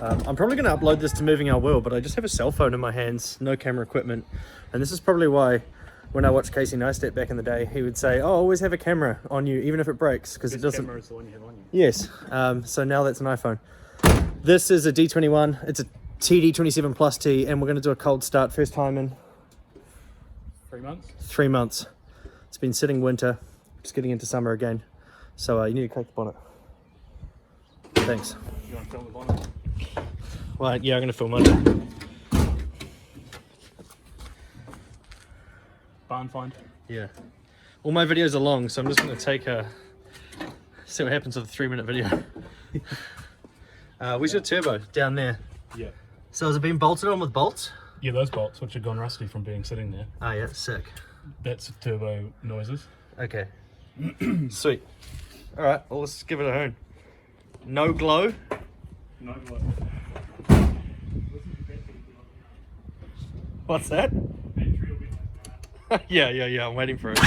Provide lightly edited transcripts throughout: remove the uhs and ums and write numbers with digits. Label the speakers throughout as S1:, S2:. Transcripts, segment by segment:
S1: I'm probably going to upload this to Moving Our World, but I just have a cell phone in my hands, no camera equipment. And this is probably why when I watched Casey Neistat back in the day, he would say, oh, always have a camera on you, even if it breaks, because it doesn't...
S2: camera is the one you have on you.
S1: Yes, so now that's an iPhone. This is a D21, it's a TD27+T, and we're going to do a cold start first time in...
S2: 3 months?
S1: 3 months. It's been sitting winter, just getting into summer again. So you need to crack the bonnet. Thanks.
S2: You want to film the bonnet?
S1: Well, yeah, I'm going to film it.
S2: Barn find?
S1: Yeah. All my videos are long, so I'm just going to take a... see what happens with a 3-minute video. Where's your turbo? Down there.
S2: Yeah.
S1: So has it been bolted on with bolts?
S2: Yeah, those bolts, which have gone rusty from being sitting there.
S1: Oh yeah, sick.
S2: That's turbo noises.
S1: Okay. Sweet. Alright, well let's give it a hoon. No glow?
S2: No glow.
S1: What's that? yeah, I'm waiting for it.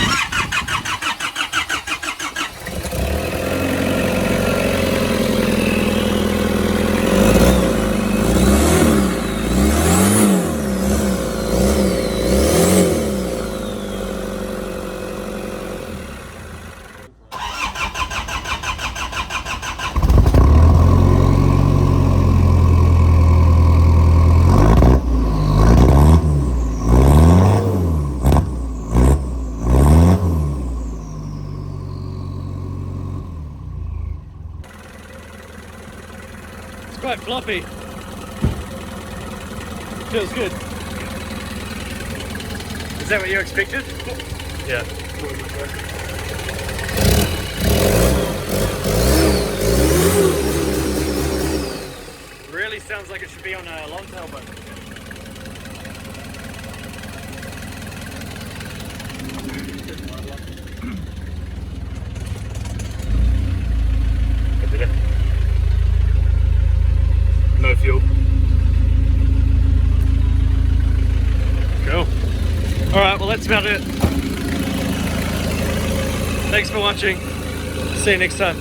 S1: It's quite floppy. Feels good. Is that what you expected? Yeah. Really sounds like it should be on a long tail boat.
S2: No fuel.
S1: Cool. Alright, well that's about it. Thanks for watching. See you next time.